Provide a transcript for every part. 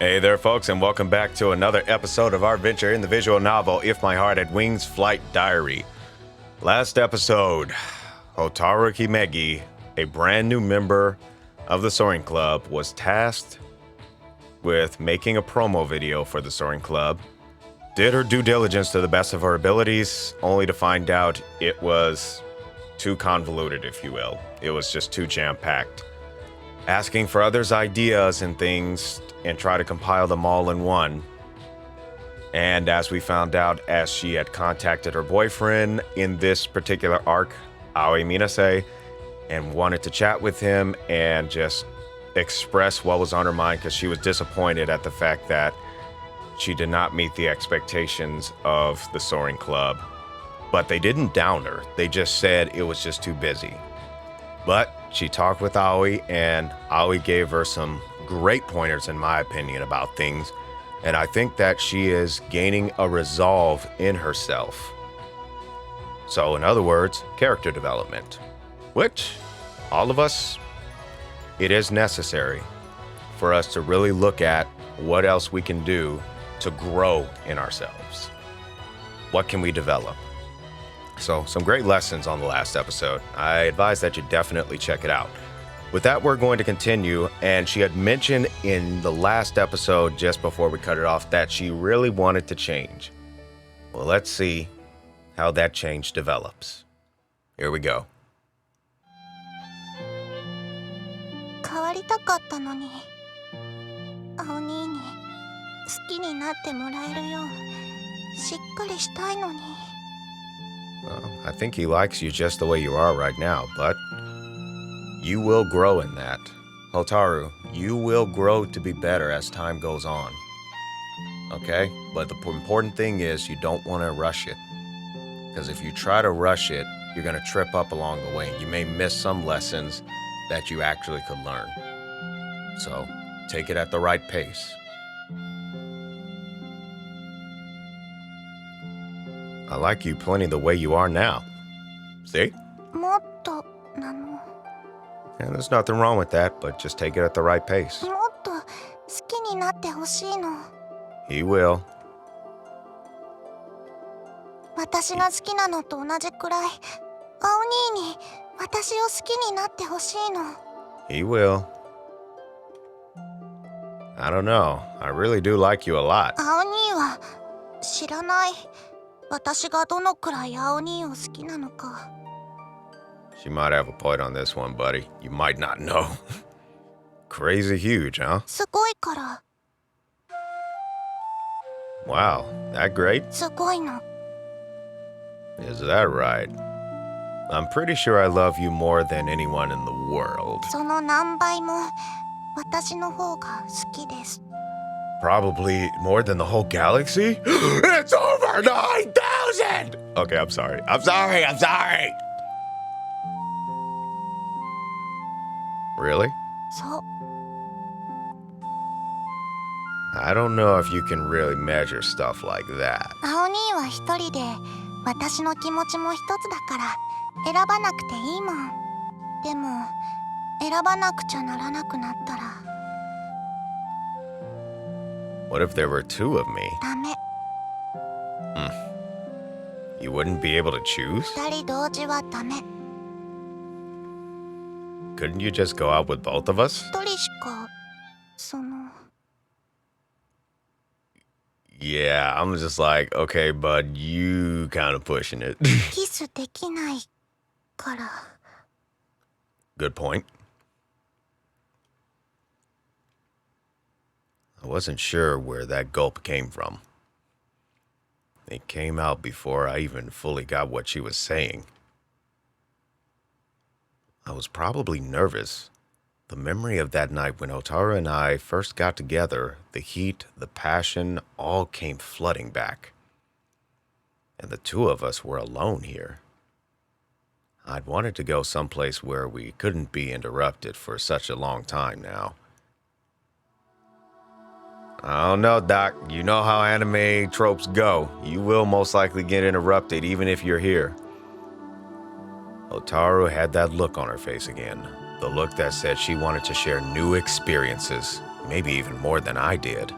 Hey there, folks, and welcome back to another episode of our venture in the visual novel If My Heart Had Wings Flight Diary. Last episode, Hotaru Himegi, a brand new member of the Soaring Club, was tasked with making a promo video for the Soaring Club, did her due diligence to the best of her abilities, only to find out it was too convoluted, if you will. It was just too jam-packed. Asking for others' ideas and things and try to compile them all in one. And as we found out, as she had contacted her boyfriend in this particular arc, Aoi and wanted to chat with him and just express what was on her mind because she was disappointed at the fact that she did not meet the expectations of the Soaring Club. But they didn't down her. They just said it was just too busy. But she talked with Aoi, and Aoi gave her some great pointers, in my opinion, about things. And I think that she is gaining a resolve in herself. So, in other words, character development. Which, all of us, it is necessary for us to really look at what else we can do to grow in ourselves. What can we develop? So, some great lessons on the last episode. I advise that you definitely check it out. With that, we're going to continue, and she had mentioned in the last episode, just before we cut it off, that she really wanted to change. Well, let's see how that change develops. Here we go. 変わりたかったのに、青兄に好きになってもらえるようしっかりしたいのに。 Well, I think he likes you just the way you are right now, but you will grow in that. Hotaru, you will grow to be better as time goes on. Okay? But the important thing is you don't want to rush it. Because if you try to rush it, you're going to trip up along the way. You may miss some lessons that you actually could learn. So, take it at the right pace. I like you plenty the way you are now. See? もっとなの。 And there's nothing wrong with that, but just take it at the right pace. もっと好きになってほしいの。 He will. 私が好きなのと同じくらい、青兄に私を好きになってほしいの。 He will. I don't know. I really do like you a lot. 青兄は知らない。私がどのくらい青兄を好きなのか。 She might have a point on this one, buddy. You might not know. Crazy huge, huh? すごいから。 Wow, that great? すごいの。 Is that right? I'm pretty sure I love you more than anyone in the world. その何倍も私の方が好きです。 Probably more than the whole galaxy? It's over 9,000! Okay, I'm sorry. I'm sorry! Really? そう。 I don't know if you can really measure stuff like that. 青兄は一人で私の気持ちも一つだから選ばなくていいもん。でも選ばなくちゃならなくなったら What if there were two of me? ダメ。 You wouldn't be able to choose? 二人同時はダメ。 Couldn't you just go out with both of us? 一人しかその Yeah, I'm just like, okay, bud, you kind of pushing it. キスできないから。 Good point. I wasn't sure where that gulp came from. It came out before I even fully got what she was saying. I was probably nervous. The memory of that night when Hotaru and I first got together, the heat, the passion, all came flooding back. And the two of us were alone here. I'd wanted to go someplace where we couldn't be interrupted for such a long time now. I don't know, Doc. You know how anime tropes go. You will most likely get interrupted even if you're here. Hotaru had that look on her face again. The look that said she wanted to share new experiences, maybe even more than I did.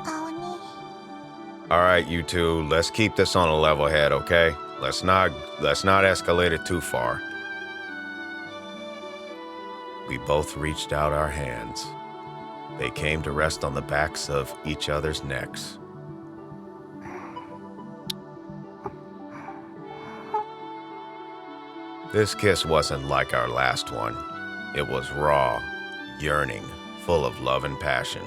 Aoni. Alright, you two, let's keep this on a level head, okay? Let's not escalate it too far. We both reached out our hands. They came to rest on the backs of each other's necks. This kiss wasn't like our last one. It was raw, yearning, full of love and passion.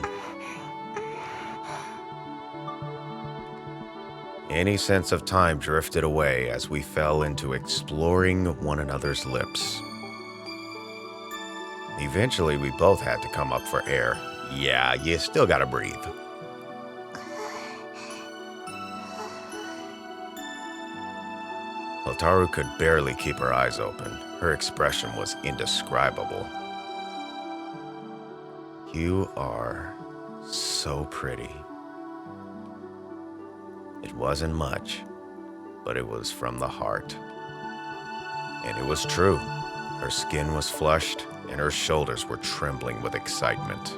Any sense of time drifted away as we fell into exploring one another's lips. Eventually, we both had to come up for air. Yeah, you still gotta breathe. Hotaru could barely keep her eyes open. Her expression was indescribable. You are so pretty. It wasn't much, but it was from the heart. And it was true. Her skin was flushed, and her shoulders were trembling with excitement.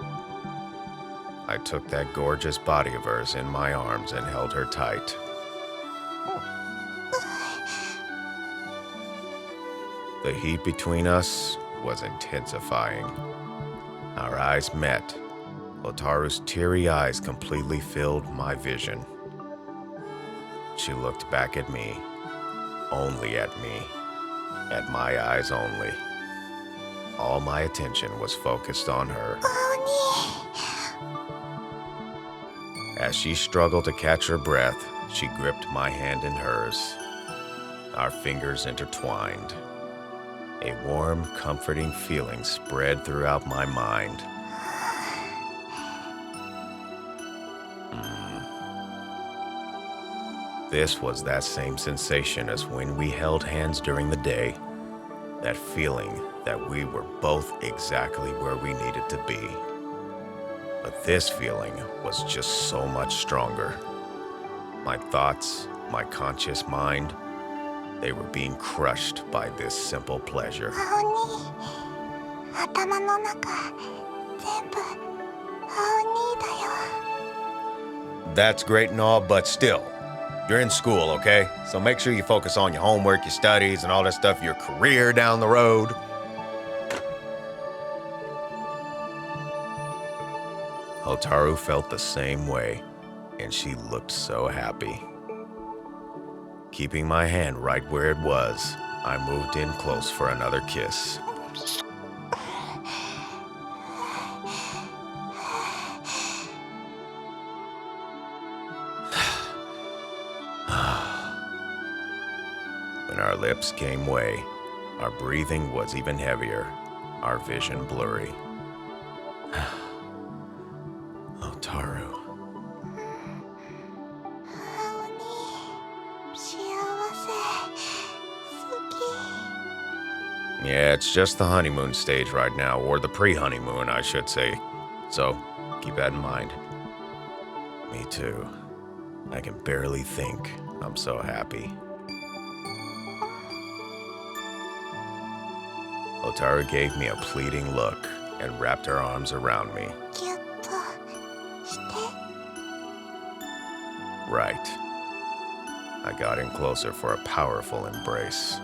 I took that gorgeous body of hers in my arms and held her tight. The heat between us was intensifying. Our eyes met. Hotaru's teary eyes completely filled my vision. She looked back at me, only at me, at my eyes only. All my attention was focused on her. Aoni. As she struggled to catch her breath, she gripped my hand in hers. Our fingers intertwined. A warm, comforting feeling spread throughout my mind. This was that same sensation as when we held hands during the day. That feeling that we were both exactly where we needed to be. But this feeling was just so much stronger. My thoughts, my conscious mind, they were being crushed by this simple pleasure. 青に頭の中全部青にだよ。 That's great and all, but still, you're in school, okay? So make sure you focus on your homework, your studies, and all that stuff, your career down the road. Hotaru felt the same way, and she looked so happy. Keeping my hand right where it was, I moved in close for another kiss. When our lips came way, our breathing was even heavier, our vision blurry. Hotaru. 青に幸せ好き。 Yeah, it's just the honeymoon stage right now, or the pre-honeymoon, I should say. So, keep that in mind. Me too. I can barely think. I'm so happy. Hotaru gave me a pleading look and wrapped her arms around me. ギュッとして。 Right. I got in closer for a powerful embrace.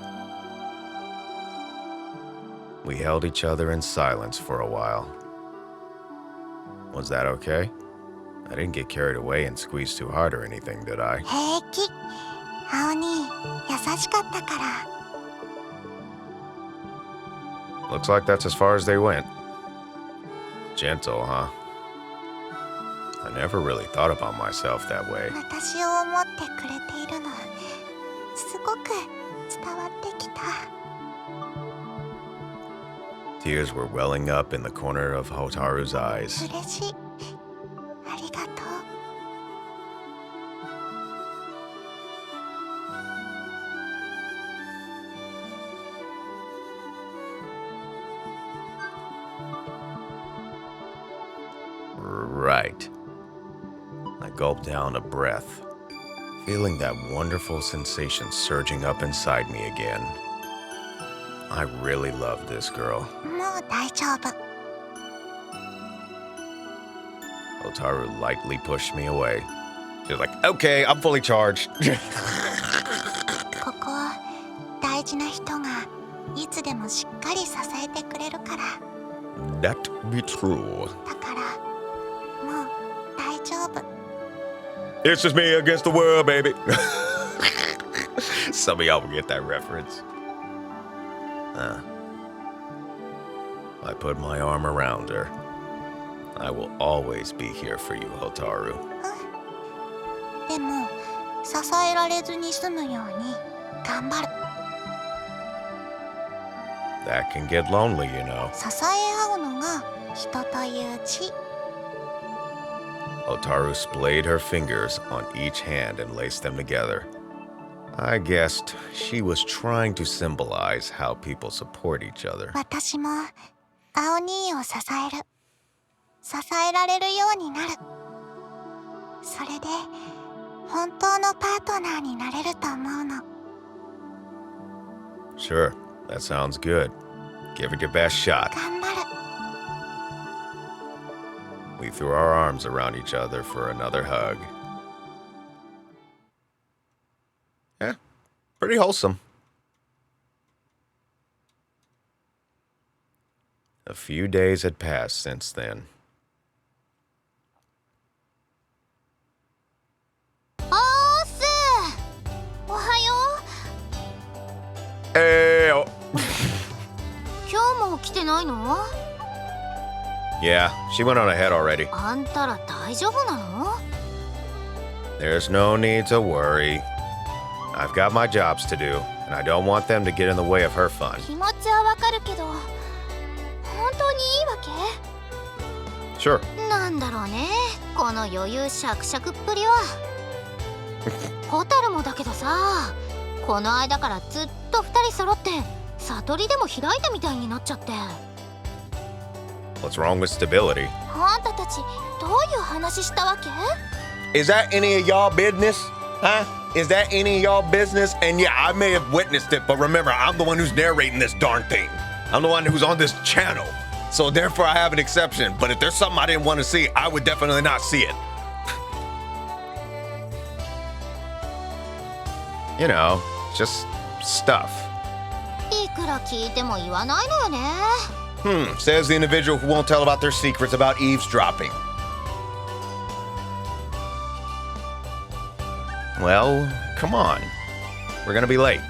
We held each other in silence for a while. Was that okay? I didn't get carried away and squeeze too hard or anything, did I? 平気。青に優しかったから。 Looks like that's as far as they went. Gentle, huh? I never really thought about myself that way. 私を思ってくれているのすごく伝わってきた。 Tears were welling up in the corner of Hotaru's eyes. 嬉しい。ありがとう。 Right. I gulped down a breath, feeling that wonderful sensation surging up inside me again. I really love this girl. もう大丈夫。Hotaru lightly pushed me away. She was like, okay, I'm fully charged. ここ大事な人がいつでもしっかり支えてくれるから。 That be true. だからもう大丈夫。 It's just me against the world, baby. Some of y'all will get that reference. I put my arm around her. I will always be here for you, Hotaru. でも支えられずに済むように頑張る。 That can get lonely, you know. 支え合うのが人という字。 Hotaru splayed her fingers on each hand and laced them together. I guessed she was trying to symbolize how people support each other. 私も青兄を支える。支えられるようになる。それで本当のパートナーになれると思うの。 Sure, that sounds good. Give it your best shot. 頑張る。 We threw our arms around each other for another hug. Yeah, pretty wholesome. A few days had passed since then. おはよう。 Hey! 今日も来てないの？ Yeah, she went on ahead already. あんたら大丈夫なの？ There's no need to worry. I've got my jobs to do, and I don't want them to get in the way of her fun. 気持ちはわかるけど、本当にいいわけ？ Sure. なんだろうね、この余裕しゃくしゃくっぷりは。ホタルもだけどさ、この間からずっと2人揃って悟りでも開いたみたいになっちゃって。 What's wrong with stability? あんたたちどういう話したわけ？ Is that any of y'all business? Huh? Is that any of y'all business? And yeah, I may have witnessed it, but remember, I'm the one who's narrating this darn thing. I'm the one who's on this channel. So therefore, I have an exception. But if there's something I didn't want to see, I would definitely not see it. You know, just stuff. いくら聞いても言わないのよね。 Says the individual who won't tell about their secrets about eavesdropping. Well, come on. We're gonna be late.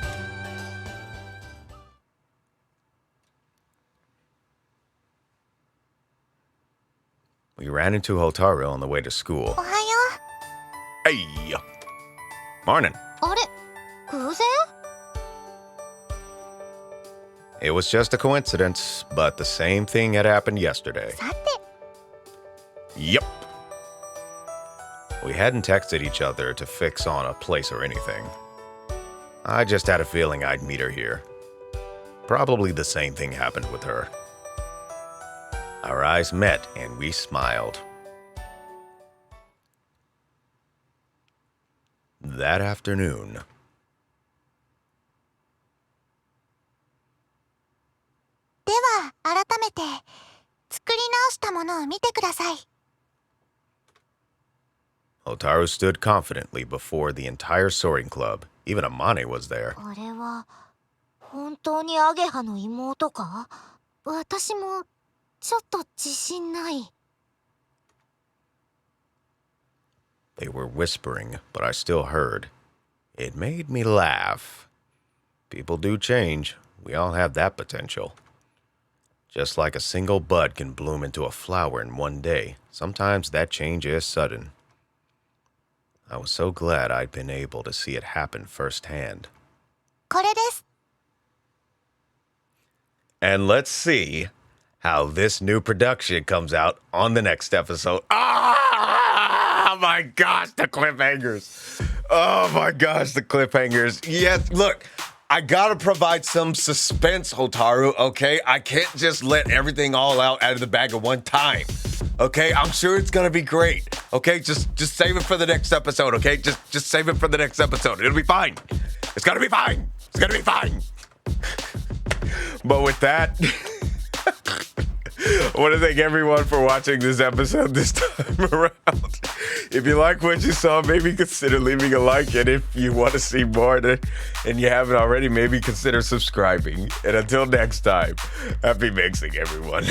We ran into Hotaru on the way to school. おはよ Hey! Morning. う。あれ、偶然？ It was just a coincidence, but the same thing had happened yesterday. さて、 Yep. We hadn't texted each other to fix on a place or anything. I just had a feeling I'd meet her here. Probably the same thing happened with her. Our eyes met and we smiled. That afternoon, では改めて作り直したものを見てください。 Hotaru stood confidently before the entire soaring club. Even Amane was there. あれは本当にアゲハの妹か？私もちょっと自信ない。 They were whispering, but I still heard. It made me laugh. People do change. We all have that potential. Just like a single bud can bloom into a flower in one day, sometimes that change is sudden. I was so glad I'd been able to see it happen firsthand. これです。 And let's see how this new production comes out on the next episode. Ah, my gosh, the cliffhangers. Oh my gosh, the cliffhangers. Yes, look, I gotta provide some suspense, Hotaru, okay? I can't just let everything all out of the bag at one time. Okay, I'm sure it's gonna be great. Okay, just save it for the next episode, okay? Just save it for the next episode. It'll be fine. It's gonna be fine. It's gonna be fine. But with that, I want to thank everyone for watching this episode this time around. If you like what you saw, maybe consider leaving a like. And if you want to see more and you haven't already, maybe consider subscribing. And until next time, happy mixing, everyone.